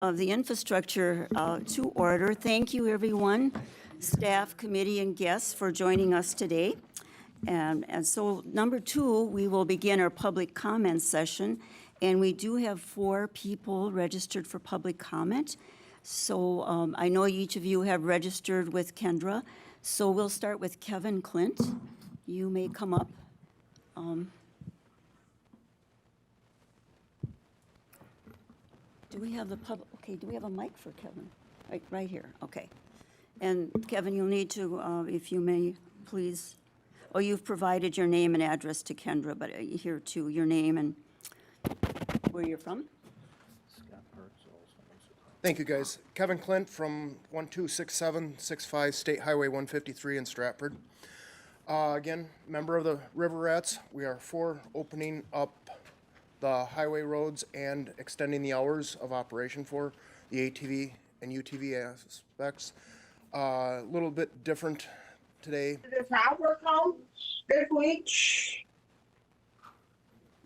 of the infrastructure to order. Thank you, everyone, staff, committee, and guests for joining us today. And so number 2, we will begin our public comment session. And we do have 4 people registered for public comment. So I know each of you have registered with Kendra. So we'll start with Kevin Clint. You may come up. Do we have the public, okay, do we have a mic for Kevin? Right here, okay. And Kevin, you'll need to, if you may, please, oh, you've provided your name and address to Kendra, but here too, your name and where you're from? Thank you, guys. Kevin Clint from 126765 State Highway 153 in Stratford. Again, member of the River Rats. We are for opening up the highway roads and extending the hours of operation for the ATV and UTV aspects. A little bit different today. The power come this week.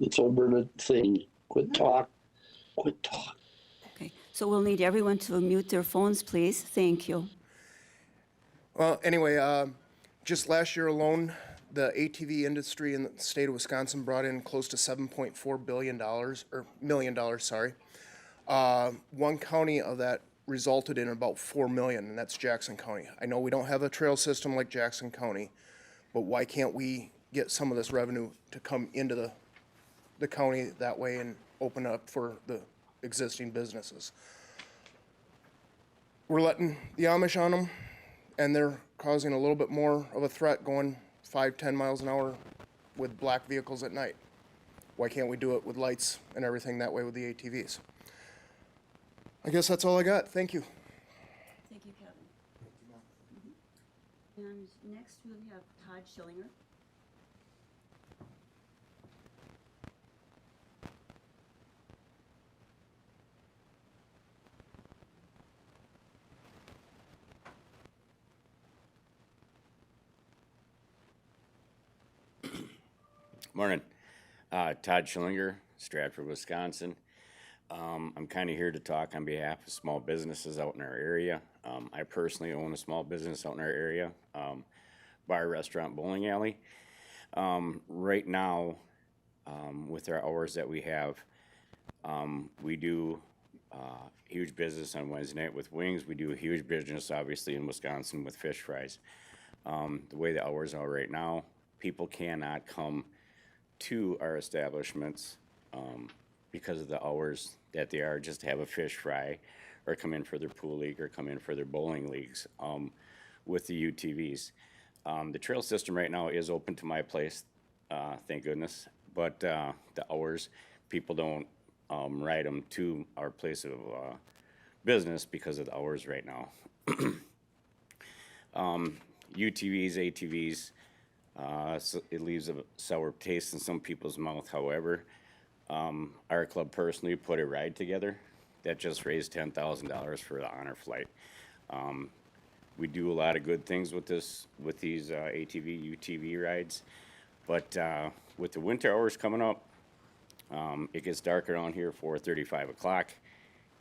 It's over the thing. Quit talk. Okay, so we'll need everyone to mute their phones, please. Thank you. Well, anyway, just last year alone, the ATV industry in the state of Wisconsin brought in close to $7.4 billion, or million dollars, sorry. One county of that resulted in about 4 million, and that's Jackson County. I know we don't have a trail system like Jackson County, but why can't we get some of this revenue to come into the county that way and open up for the existing businesses? We're letting the Amish on them, and they're causing a little bit more of a threat going 5-10 miles an hour with black vehicles at night. Why can't we do it with lights and everything that way with the ATVs? I guess that's all I got. Thank you. Thank you, Kevin. And next we'll have Todd Schillinger. Morning. Todd Schillinger, Stratford, Wisconsin. I'm kind of here to talk on behalf of small businesses out in our area. I personally own a small business out in our area, bar, restaurant, bowling alley. Right now, with our hours that we have, we do huge business on Wednesday night with wings. We do a huge business, obviously, in Wisconsin with fish fries. The way the hours are right now, people cannot come to our establishments because of the hours that they are just to have a fish fry or come in for their pool league or come in for their bowling leagues with the UTVs. The trail system right now is open to my place, thank goodness, but the hours, people don't ride them to our place of business because of the hours right now. UTVs, ATVs, so it leaves a sour taste in some people's mouth. However, our club personally put a ride together that just raised $10,000 for the honor flight. We do a lot of good things with these ATV, UTV rides, but with the winter hours coming up, it gets dark around here 4:30, 5 o'clock,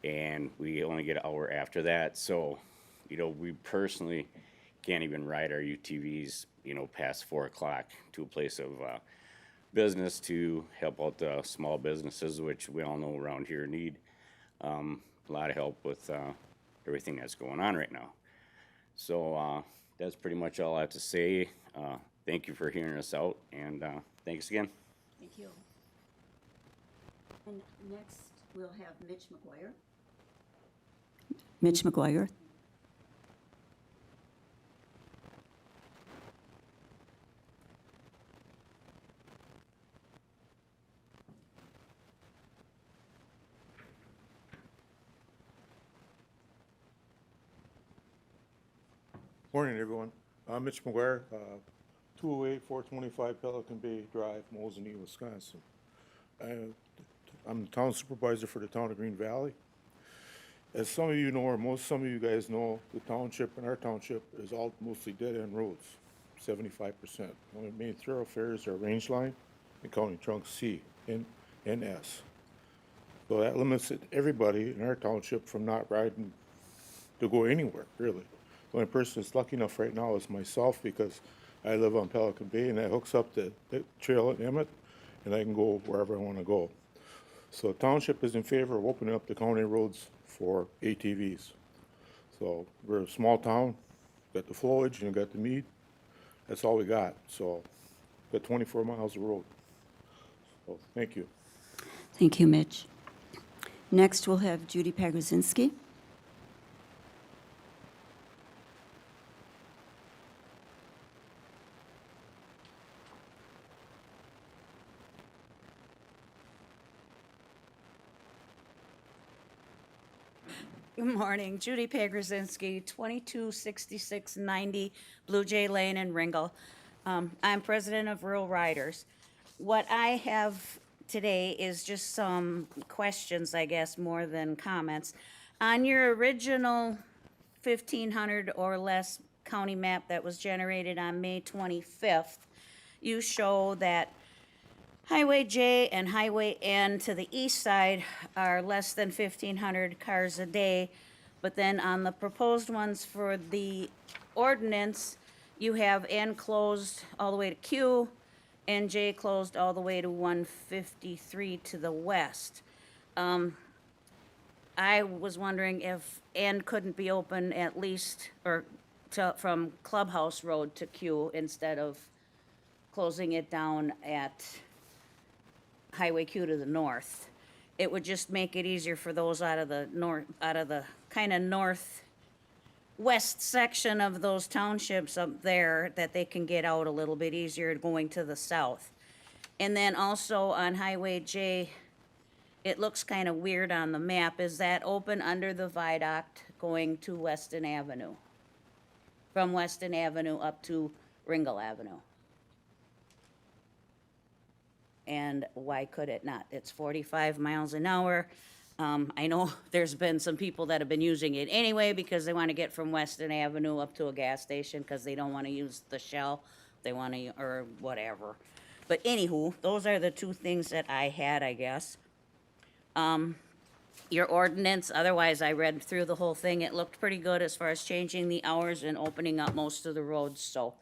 and we only get an hour after that. So, we personally can't even ride our UTVs, past 4 o'clock to a place of business to help out the small businesses, which we all know around here need a lot of help with everything that's going on right now. So that's pretty much all I have to say. Thank you for hearing us out, and thanks again. Thank you. And next we'll have Mitch McGuire. Mitch McGuire. Morning, everyone. I'm Mitch McGuire, 208-425 Pelican Bay Drive, Mosinee, Wisconsin. I'm the town supervisor for the town of Green Valley. As some of you know, or some of you guys know, the township and our township is all mostly dead-end roads, 75%. Only main thoroughfares are Range Line and County Trunk C and S. So that limits everybody in our township from not riding to go anywhere, really. The only person that's lucky enough right now is myself because I live on Pelican Bay and that hooks up the trail at Emmett and I can go wherever I want to go. So the township is in favor of opening up the county roads for ATVs. So we're a small town, got the flowage and got the mead. That's all we got. So got 24 miles of road. So thank you. Thank you, Mitch. Next, we'll have Judy Pagozinski. Good morning, Judy Pagrazinski, 226690 Blue Jay Lane in Ringel. I'm president of Rural Riders. What I have today is just some questions, I guess, more than comments. On your original 1,500 or less county map that was generated on May 25th, you show that Highway J and Highway N to the east side are less than 1,500 cars a day. But then on the proposed ones for the ordinance, you have N closed all the way to Q and J closed all the way to 153 to the west. I was wondering if N couldn't be open at least, or from Clubhouse Road to Q instead of closing it down at Highway Q to the north. It would just make it easier for those out of the kind of northwest section of those townships up there, that they can get out a little bit easier going to the south. And then also on Highway J, it looks kind of weird on the map. Is that open under the viaduct going to Weston Avenue? From Weston Avenue up to Ringel Avenue? And why could it not? It's 45 miles an hour. I know there's been some people that have been using it anyway because they want to get from Weston Avenue up to a gas station because they don't want to use the Shell. They want to, or whatever. But anywho, those are the two things that I had, I guess. Your ordinance, otherwise I read through the whole thing. It looked pretty good as far as changing the hours and opening up most of the roads. So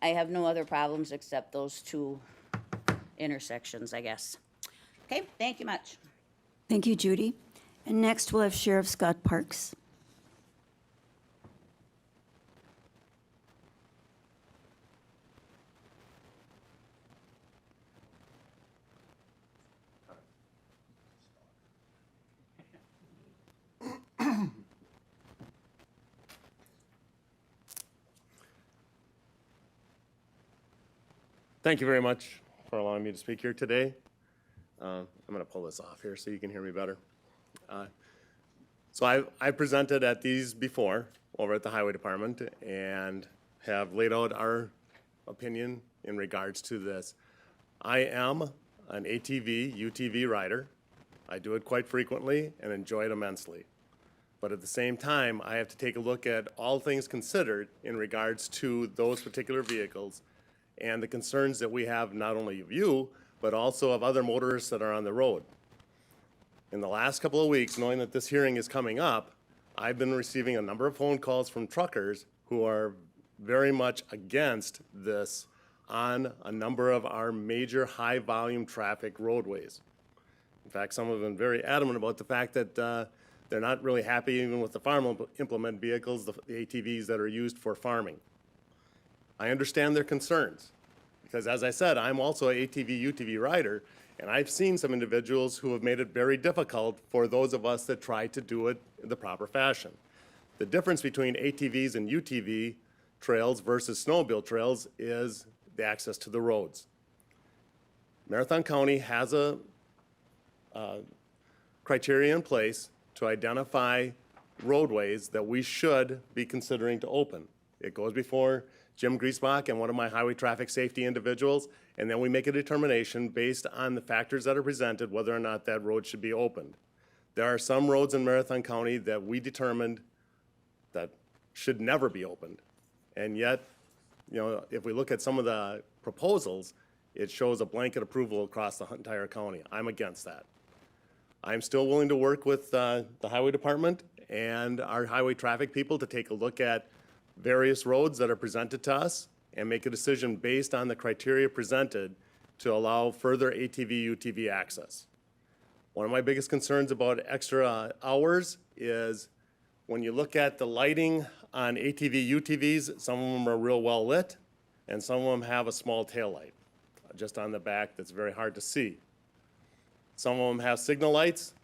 I have no other problems except those two intersections, I guess. Okay, thank you much. Thank you, Judy. And next, we'll have Sheriff Scott Parks. Thank you very much for allowing me to speak here today. I'm going to pull this off here so you can hear me better. So I presented at these before over at the Highway Department and have laid out our opinion in regards to this. I am an ATV, UTV rider. I do it quite frequently and enjoy it immensely. But at the same time, I have to take a look at all things considered in regards to those particular vehicles and the concerns that we have, not only of you, but also of other motorists that are on the road. In the last couple of weeks, knowing that this hearing is coming up, I've been receiving a number of phone calls from truckers who are very much against this on a number of our major high-volume traffic roadways. In fact, some have been very adamant about the fact that they're not really happy even with the farm implement vehicles, the ATVs that are used for farming. I understand their concerns because, as I said, I'm also an ATV, UTV rider, and I've seen some individuals who have made it very difficult for those of us that try to do it in the proper fashion. The difference between ATVs and UTV trails versus snowmobile trails is the access to the roads. Marathon County has a criteria in place to identify roadways that we should be considering to open. It goes before Jim Griesbach and one of my highway traffic safety individuals, and then we make a determination based on the factors that are presented whether or not that road should be opened. There are some roads in Marathon County that we determined that should never be opened. And yet, you know, if we look at some of the proposals, it shows a blanket approval across the entire county. I'm against that. I'm still willing to work with the highway department and our highway traffic people to take a look at various roads that are presented to us and make a decision based on the criteria presented to allow further ATV, UTV access. One of my biggest concerns about extra hours is when you look at the lighting on ATV, UTVs, some of them are real well lit, and some of them have a small tail light just on the back that's very hard to see. Some of them have signal lights,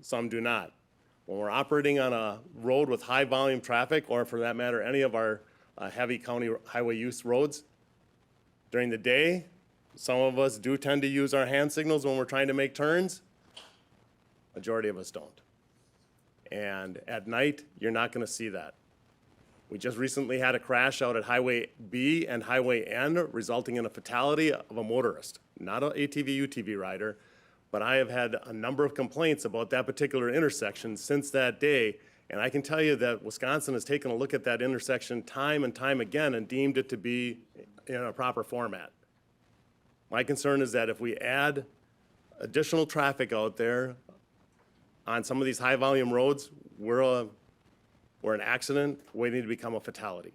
some do not. When we're operating on a road with high volume traffic, or for that matter, any of our heavy county highway use roads, during the day, some of us do tend to use our hand signals when we're trying to make turns. Majority of us don't. And at night, you're not gonna see that. We just recently had a crash out at Highway B and Highway N, resulting in a fatality of a motorist, not an ATV, UTV rider. But I have had a number of complaints about that particular intersection since that day. And I can tell you that Wisconsin has taken a look at that intersection time and time again and deemed it to be in a proper format. My concern is that if we add additional traffic out there on some of these high-volume roads, we're an accident waiting to become a fatality.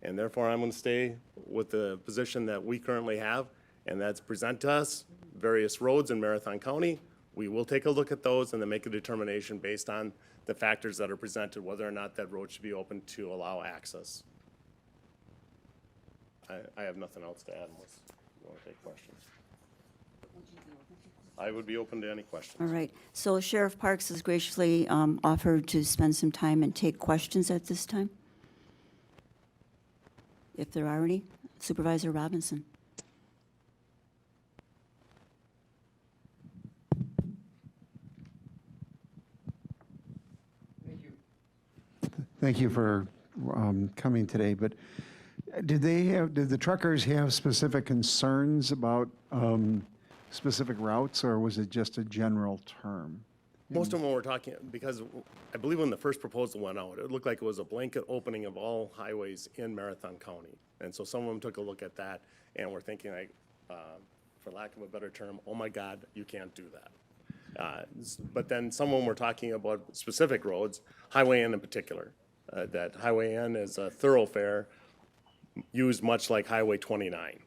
And therefore, I'm going to stay with the position that we currently have, and that's present to us various roads in Marathon County. We will take a look at those and then make a determination based on the factors that are presented, whether or not that road should be open to allow access. I have nothing else to add unless you want to take questions. I would be open to any questions. All right. So Sheriff Parks has graciously offered to spend some time and take questions at this time, if there are any. Supervisor Robinson. Thank you for coming today, but did the truckers have specific concerns about specific routes, or was it just a general term? Most of them were talking, because I believe when the first proposal went out, it looked like it was a blanket opening of all highways in Marathon County. And so some of them took a look at that and were thinking, like, for lack of a better term, oh my God, you can't do that. But then some of them were talking about specific roads, Highway N in particular. That Highway N is a thoroughfare used much like Highway 29.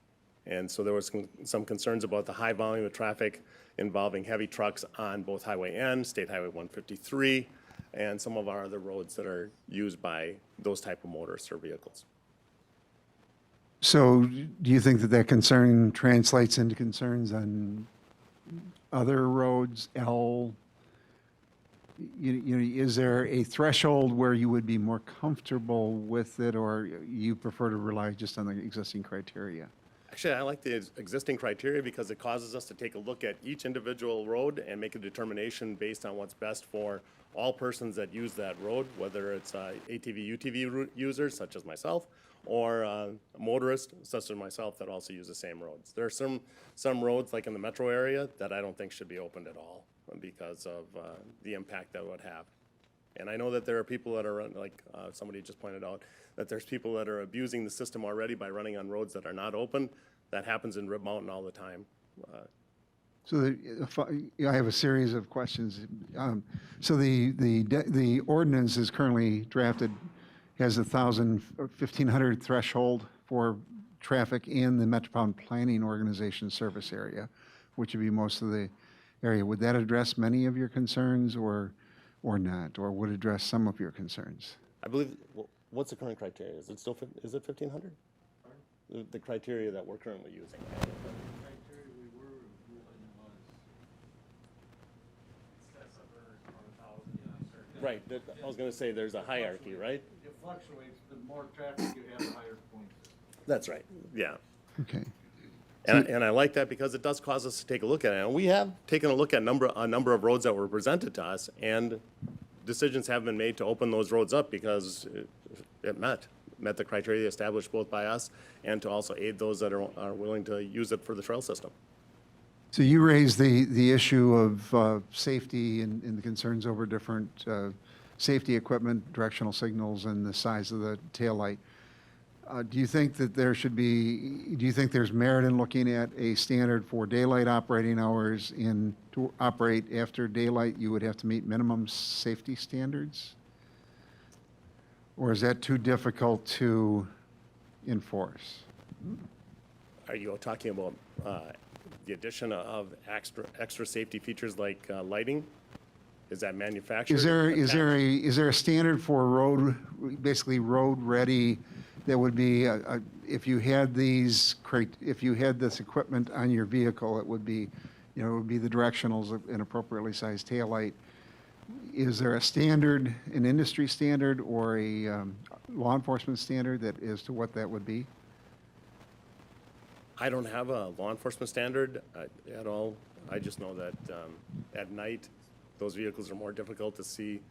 And so there was some concerns about the high volume of traffic involving heavy trucks on both Highway N, State Highway 153, and some of our other roads that are used by those type of motorists or vehicles. So do you think that that concern translates into concerns on other roads, is there a threshold where you would be more comfortable with it, or you prefer to rely just on the existing criteria? Actually, I like the existing criteria because it causes us to take a look at each individual road and make a determination based on what's best for all persons that use that road, whether it's ATV, UTV users such as myself, or motorists such as myself that also use the same roads. There are some roads, like in the metro area, that I don't think should be opened at all because of the impact that would have. And I know that there are people that are, like somebody just pointed out, that there's people that are abusing the system already by running on roads that are not open. That happens in Rib Mountain all the time. So I have a series of questions. So the ordinance is currently drafted, has 1,500 threshold for traffic in the Metropolitan Planning Organization service area, which would be most of the area. Would that address many of your concerns or not, or would address some of your concerns? I believe, what's the current criteria? Is it still, is it 1,500? The criteria that we're currently using. Right, I was gonna say there's a hierarchy, right? It fluctuates, the more traffic you have, the higher points. That's right, yeah. Okay. And I like that because it does cause us to take a look at it. And we have taken a look at a number of roads that were presented to us, and decisions have been made to open those roads up because it met the criteria established both by us and to also aid those that are willing to use it for the trail system. So you raised the issue of safety and the concerns over different safety equipment, directional signals, and the size of the taillight. Do you think that there should be, do you think there's merit in looking at a standard for daylight operating hours? To operate after daylight, you would have to meet minimum safety standards? Or is that too difficult to enforce? Are you talking about the addition of extra safety features like lighting? Is that manufactured? Is there a standard for road, basically road-ready, that would be, if you had if you had this equipment on your vehicle, it would be, it would be the directionals of an appropriately sized taillight. Is there a standard, an industry standard, or a law enforcement standard that as to what that would be? I don't have a law enforcement standard at all. I just know that at night, those vehicles are more difficult to see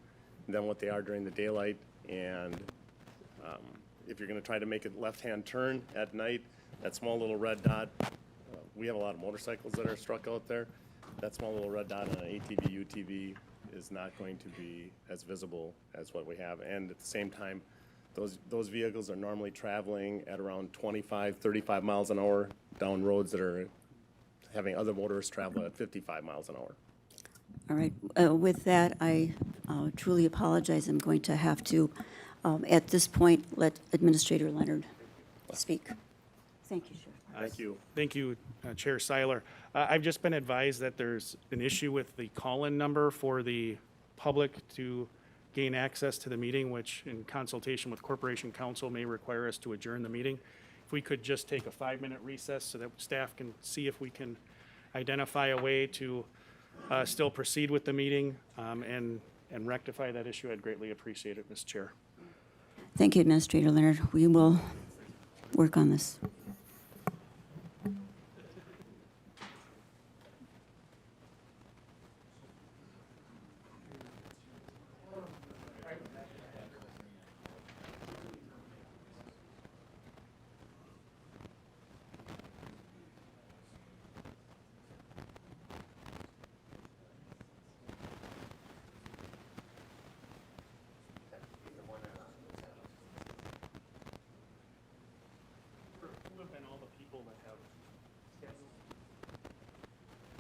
than what they are during the daylight. And if you're going to try to make a left-hand turn at night, that small little red dot, we have a lot of motorcycles that are struck out there. That small little red dot on an ATV, UTV is not going to be as visible as what we have. And at the same time, those vehicles are normally traveling at around 25, 35 miles an hour down roads that are having other motorists travel at 55 miles an hour. All right, with that, I truly apologize. I'm going to have to, at this point, let Administrator Leonard speak. Thank you, Sheriff. Thank you. Thank you, Chair Seiler. I've just been advised that there's an issue with the call-in number for the public to gain access to the meeting, which in consultation with Corporation Counsel may require us to adjourn the meeting. If we could just take a 5-minute recess so that staff can see if we can identify a way to still proceed with the meeting and rectify that issue, I'd greatly appreciate it, Mr. Chair. Thank you, Administrator Leonard. We will work on this.